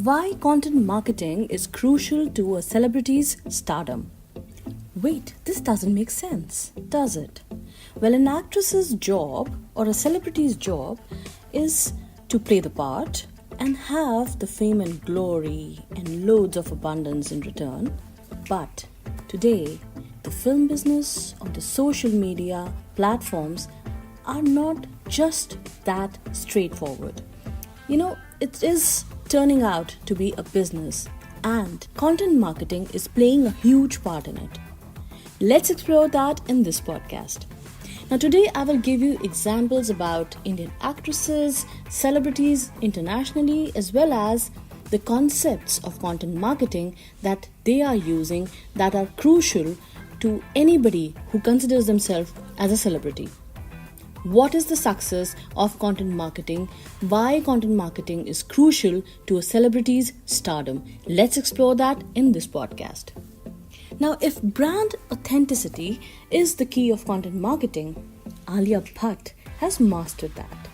Why content marketing is crucial to a celebrity's stardom. Wait, this doesn't make sense, does it? Well, an actress's job or a celebrity's job is to play the part and have the fame and glory and loads of abundance in return. But today, the film business or the social media platforms are not just that straightforward. It is turning out to be a business, and content marketing is playing a huge part in it. Let's explore that in this podcast. Now, today I will give you examples about Indian actresses, celebrities internationally, as well as the concepts of content marketing that they are using that are crucial to anybody who considers themselves as a celebrity. What is the success of content marketing? Why content marketing is crucial to a celebrity's stardom? Let's explore that in this podcast. Now, if brand authenticity is the key of content marketing, Alia Bhatt has mastered that.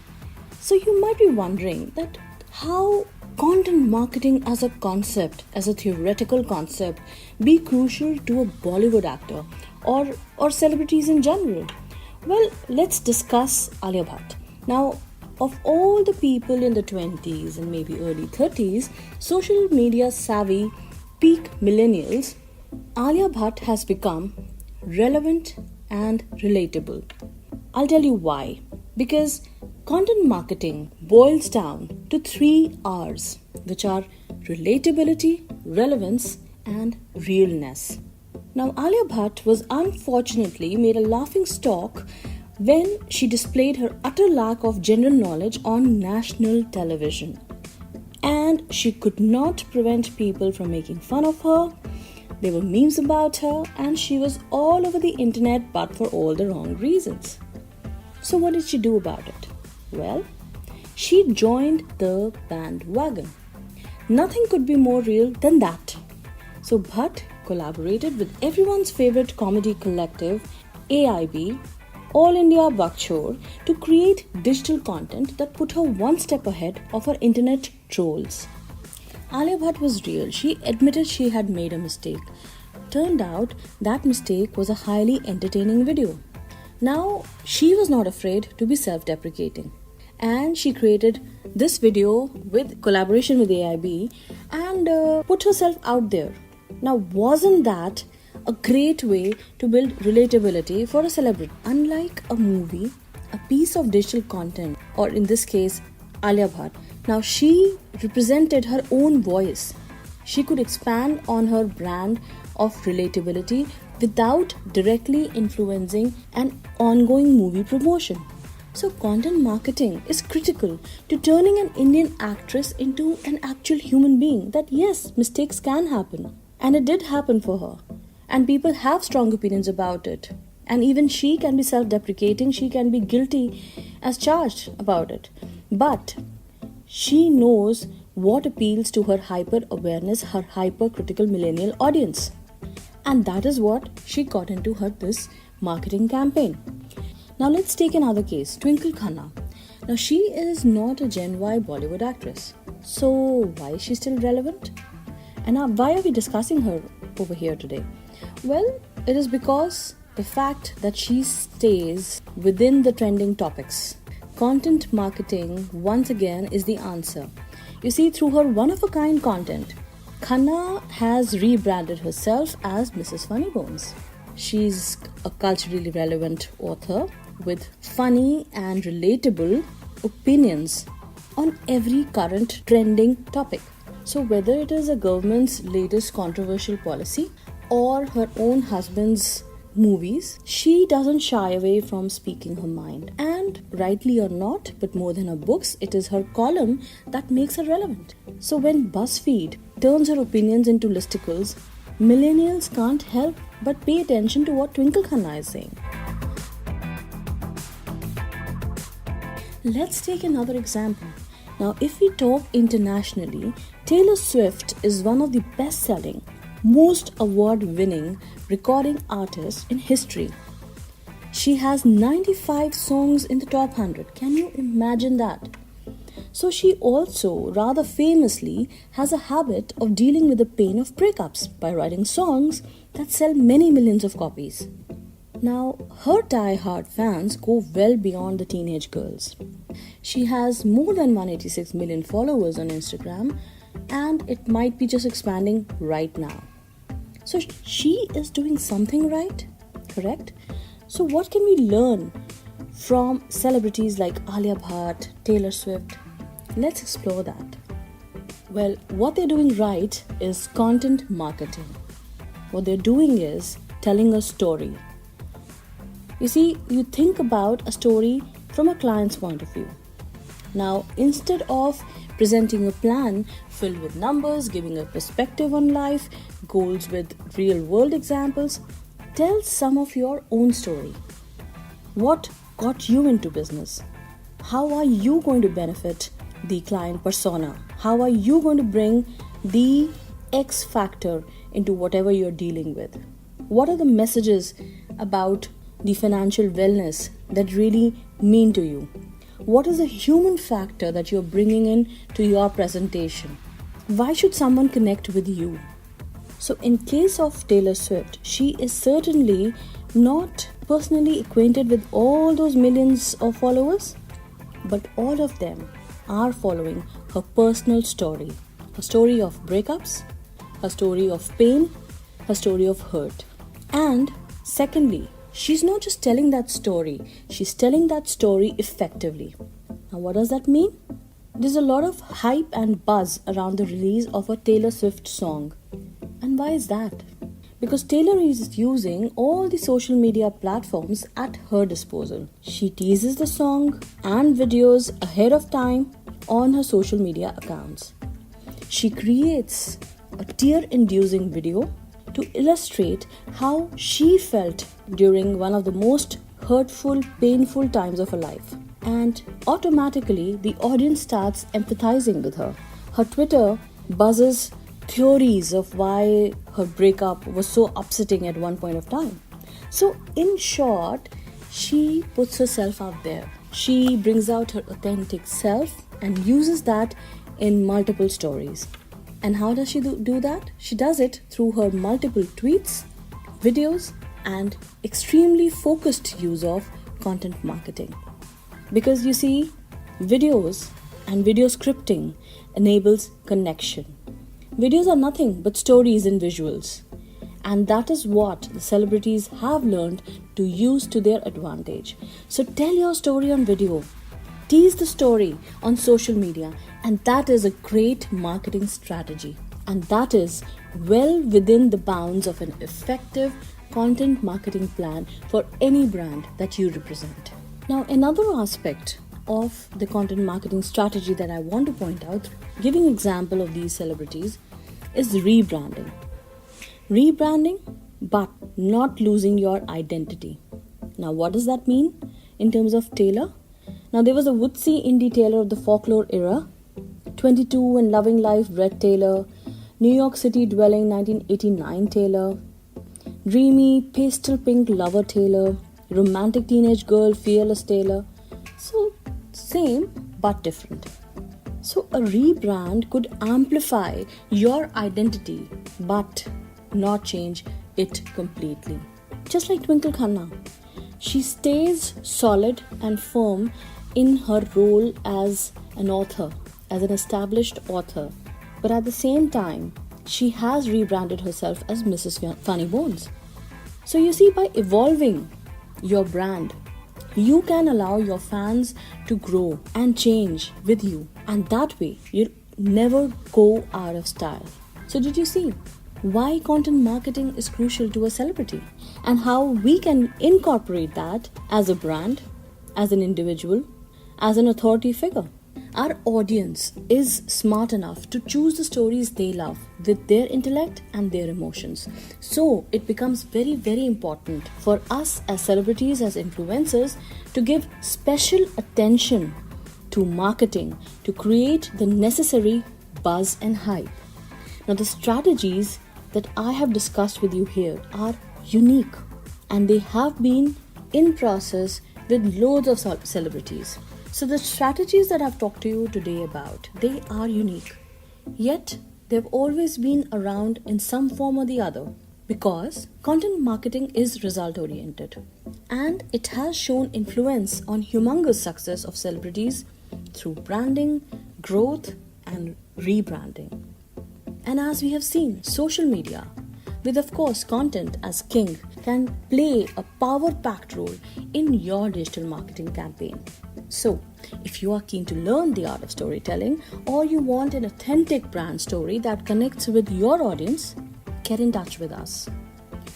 So you might be wondering that how content marketing as a concept, as a theoretical concept, be crucial to a Bollywood actor or celebrities in general. Well, let's discuss Alia Bhatt. Now, of all the people in the 20s and maybe early 30s, social media savvy peak millennials, Alia Bhatt has become relevant and relatable. I'll tell you why. Because content marketing boils down to 3 R's, which are relatability, relevance, and realness. Now, Alia Bhatt was unfortunately made a laughing stock when she displayed her utter lack of general knowledge on national television. And she could not prevent people from making fun of her. There were memes about her, and she was all over the internet but for all the wrong reasons. So what did she do about it? Well, she joined the bandwagon. Nothing could be more real than that. So Bhatt collaborated with everyone's favorite comedy collective, AIB, All India Bakchor, to create digital content that put her one step ahead of her internet trolls. Alia Bhatt was real. She admitted she had made a mistake. Turned out that mistake was a highly entertaining video. Now, she was not afraid to be self-deprecating. And she created this video with collaboration with AIB and put herself out there. Now, wasn't that a great way to build relatability for a celebrity? Unlike a movie, a piece of digital content, or in this case, Alia Bhatt, now she represented her own voice. She could expand on her brand of relatability without directly influencing an ongoing movie promotion. So content marketing is critical to turning an Indian actress into an actual human being. That yes, mistakes can happen. And it did happen for her. And people have strong opinions about it. And even she can be self-deprecating. She can be guilty as charged about it. But she knows what appeals to her hyper-awareness, her hyper-critical millennial audience. And that is what she got into this marketing campaign. Now let's take another case, Twinkle Khanna. Now she is not a Gen Y Bollywood actress. So why is she still relevant? And why are we discussing her over here today? Well, it is because the fact that she stays within the trending topics. Content marketing, once again, is the answer. You see, through her one-of-a-kind content, Khanna has rebranded herself as Mrs. Funny Bones. She's a culturally relevant author with funny and relatable opinions on every current trending topic. So whether it is a government's latest controversial policy or her own husband's movies, she doesn't shy away from speaking her mind. And rightly or not, but more than her books, it is her column that makes her relevant. So when BuzzFeed turns her opinions into listicles, millennials can't help but pay attention to what Twinkle Khanna is saying. Let's take another example. Now, if we talk internationally, Taylor Swift is one of the best-selling, most award-winning recording artists in history. She has 95 songs in the top 100. Can you imagine that? So she also, rather famously, has a habit of dealing with the pain of breakups by writing songs that sell many millions of copies. Now, her die-hard fans go well beyond the teenage girls. She has more than 186 million followers on Instagram, and it might be just expanding right now. So she is doing something right, correct? So what can we learn from celebrities like Alia Bhatt, Taylor Swift? Let's explore that. Well, what they're doing right is content marketing. What they're doing is telling a story. You see, you think about a story from a client's point of view. Now, instead of presenting a plan filled with numbers, giving a perspective on life, goals with real world examples, tell some of your own story. What got you into business? How are you going to benefit the client persona? How are you going to bring the X factor into whatever you're dealing with? What are the messages about the financial wellness that really mean to you? What is the human factor that you're bringing in to your presentation? Why should someone connect with you? So in case of Taylor Swift, she is certainly not personally acquainted with all those millions of followers, but all of them are following her personal story. Her story of breakups, her story of pain, her story of hurt. And secondly, she's not just telling that story, she's telling that story effectively. Now, what does that mean? There's a lot of hype and buzz around the release of a Taylor Swift song. And why is that? Because Taylor is using all the social media platforms at her disposal. She teases the song and videos ahead of time on her social media accounts. She creates a tear-inducing video to illustrate how she felt during one of the most hurtful, painful times of her life. And automatically, the audience starts empathizing with her. Her Twitter buzzes theories of why her breakup was so upsetting at one point of time. So, in short, she puts herself out there. She brings out her authentic self and uses that in multiple stories. And how does she do that? She does it through her multiple tweets, videos, and extremely focused use of content marketing. Because you see, videos and video scripting enables connection. Videos are nothing but stories and visuals. And that is what the celebrities have learned to use to their advantage. So tell your story on video. Tease the story on social media, and that is a great marketing strategy. And that is well within the bounds of an effective content marketing plan for any brand that you represent. Now, another aspect of the content marketing strategy that I want to point out, giving example of these celebrities, is rebranding. Rebranding, but not losing your identity. Now, what does that mean in terms of Taylor? Now, there was a woodsy indie Taylor of the folklore era, 22 and loving life Red Taylor, New York City dwelling 1989 Taylor, dreamy pastel pink lover Taylor, romantic teenage girl fearless Taylor. So, same but different. So, a rebrand could amplify your identity but not change it completely. Just like Twinkle Khanna, she stays solid and firm in her role as an author, as an established author. But at the same time, she has rebranded herself as Mrs. Funny Bones. So you see, by evolving your brand, you can allow your fans to grow and change with you. And that way, you'll never go out of style. So did you see why content marketing is crucial to a celebrity? And how we can incorporate that as a brand, as an individual, as an authority figure. Our audience is smart enough to choose the stories they love with their intellect and their emotions. So it becomes very, very important for us as celebrities, as influencers, to give special attention to marketing to create the necessary buzz and hype. Now, the strategies that I have discussed with you here are unique, and they have been in process with loads of celebrities. So the strategies that I've talked to you today about, they are unique. Yet, they've always been around in some form or the other because content marketing is result oriented and it has shown influence on humongous success of celebrities through branding, growth and rebranding. And as we have seen, social media, with of course content as king, can play a power-packed role in your digital marketing campaign. So, if you are keen to learn the art of storytelling or you want an authentic brand story that connects with your audience, get in touch with us.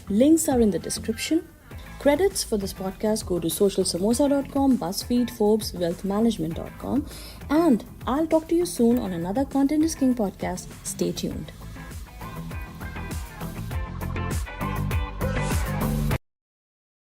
Links are in the description. Credits for this podcast go to socialsamosa.com, BuzzFeed, Forbes, wealthmanagement.com, and I'll talk to you soon on another Content is King podcast. Stay tuned.